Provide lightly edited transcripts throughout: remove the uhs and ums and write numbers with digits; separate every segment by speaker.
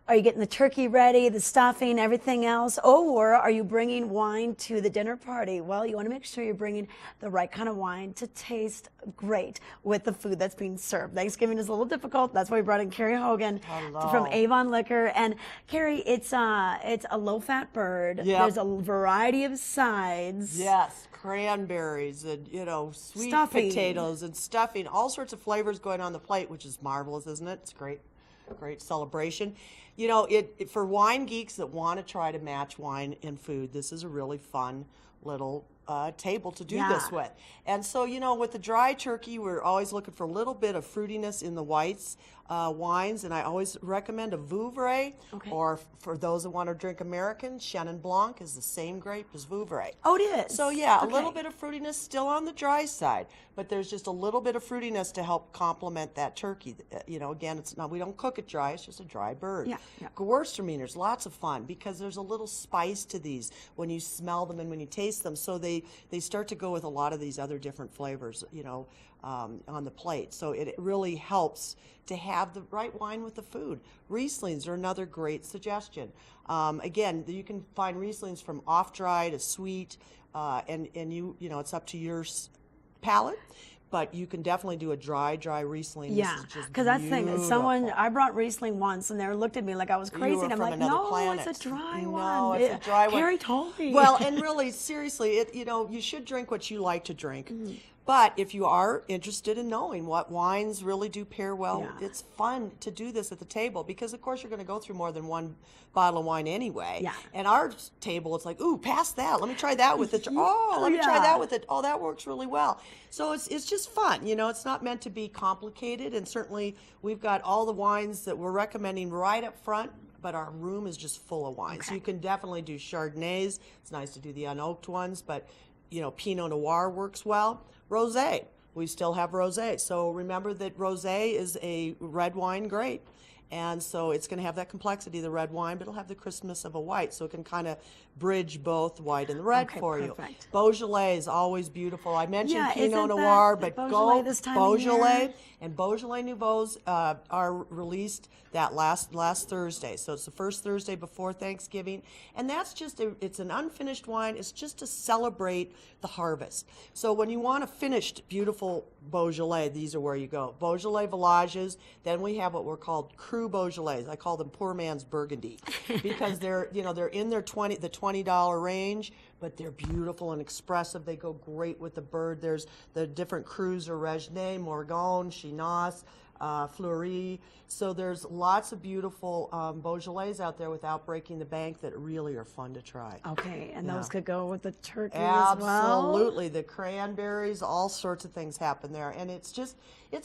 Speaker 1: Are you getting the turkey ready, the stuffing, everything else? Or are you bringing wine to the dinner party? Well, you want to make sure you're bringing the right kind of wine to taste great with the food that's being served. Thanksgiving is a little difficult. That's why we brought in Cary Hogan from Avon Liquor. And Cary, it's a low-fat bird.
Speaker 2: Yep.
Speaker 1: There's a variety of sides.
Speaker 2: Yes, cranberries and, sweet
Speaker 1: Stuffing.
Speaker 2: potatoes and stuffing, all sorts of flavors going on the plate, which is marvelous, isn't it? It's great. Great celebration. For wine geeks that want to try to match wine and food, this is a really fun little table to do this with. And so, with the dry turkey, we're always looking for a little bit of fruitiness in the whites wines, and I always recommend a Vouvray, or for those that want to drink American, Chenin Blanc is the same grape as Vouvray.
Speaker 1: Oh, it is?
Speaker 2: So yeah, a little bit of fruitiness still on the dry side, but there's just a little bit of fruitiness to help complement that turkey. Again, it's not, we don't cook it dry, it's just a dry bird.
Speaker 1: Yeah.
Speaker 2: Gewürztraminers, lots of fun because there's a little spice to these when you smell them and when you taste them. So they start to go with a lot of these other different flavors, on the plate. So it really helps to have the right wine with the food. Rieslings are another great suggestion. Again, you can find Rieslings from off-dry to sweet, and it's up to your palate. But you can definitely do a dry Riesling.
Speaker 1: Yeah, because that's the thing. I brought Riesling once, and they looked at me like I was crazy. And I'm like, no,
Speaker 2: planet.
Speaker 1: it's a dry one.
Speaker 2: No, it's a dry one.
Speaker 1: Cary told me.
Speaker 2: Well, and really, seriously, you should drink what you like to drink. But if you are interested in knowing what wines really do pair well, it's fun to do this at the table because, of course, you're going to go through more than one bottle of wine anyway.
Speaker 1: Yeah.
Speaker 2: And our table, it's like, ooh, pass that. Let me try that with it. Oh, let me try that with it. Oh, that works really well. So it's just fun. It's not meant to be complicated. And certainly we've got all the wines that we're recommending right up front, but our room is just full of wines. So you can definitely do Chardonnays. It's nice to do the unoaked ones, but Pinot Noir works well. Rosé, we still have rosé. So remember that rosé is a red wine grape. And so it's going to have that complexity of the red wine, but it'll have the crispness of a white. So it can kind of bridge both white and the red for you. Beaujolais is always beautiful. I mentioned Pinot Noir, but
Speaker 1: Beaujolais this time of year?
Speaker 2: And Beaujolais Nouveaux are released that last Thursday. So it's the first Thursday before Thanksgiving. And that's it's an unfinished wine. It's just to celebrate the harvest. So when you want a finished, beautiful Beaujolais, these are where you go. Beaujolais Villages. Then we have what we're called Cru Beaujolais. I call them poor man's Burgundy because they're in their $20 range, but they're beautiful and expressive. They go great with the bird. There's the different crus are Regnet, Morgon, Chinoise, Fleury. So there's lots of beautiful Beaujolais out there without breaking the bank that really are fun to try.
Speaker 1: Okay, and those could go with the turkey as well?
Speaker 2: Absolutely. The cranberries, all sorts of things happen there. And it's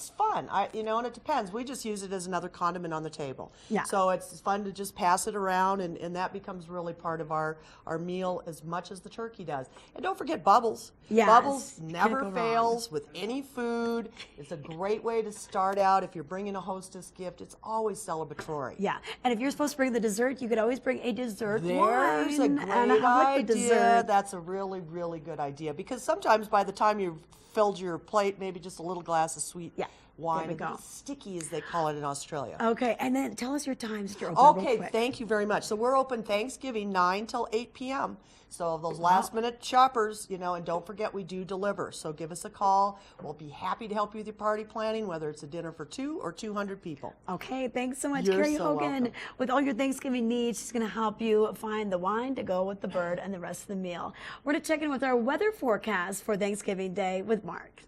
Speaker 2: fun. And it depends. We just use it as another condiment on the table.
Speaker 1: Yeah.
Speaker 2: So it's fun to just pass it around, and that becomes really part of our meal as much as the turkey does. And don't forget bubbles.
Speaker 1: Yes.
Speaker 2: Bubbles never fails with any food. It's a great way to start out. If you're bringing a hostess gift, it's always celebratory.
Speaker 1: Yeah, and if you're supposed to bring the dessert, you could always bring a dessert
Speaker 2: There's
Speaker 1: wine.
Speaker 2: a great idea. That's a really, really good idea because sometimes by the time you've filled your plate, maybe just a little glass of sweet wine. It's sticky, as they call it in Australia.
Speaker 1: Okay, and then tell us your times that you're open real quick.
Speaker 2: Thank you very much. So we're open Thanksgiving 9 till 8 p.m. So those last-minute shoppers, and don't forget we do deliver. So give us a call. We'll be happy to help you with your party planning, whether it's a dinner for 2 or 200 people.
Speaker 1: Okay, thanks so much,
Speaker 2: You're
Speaker 1: Cary
Speaker 2: so
Speaker 1: Hogan.
Speaker 2: welcome.
Speaker 1: With all your Thanksgiving needs, she's going to help you find the wine to go with the bird and the rest of the meal. We're going to check in with our weather forecast for Thanksgiving Day with Mark.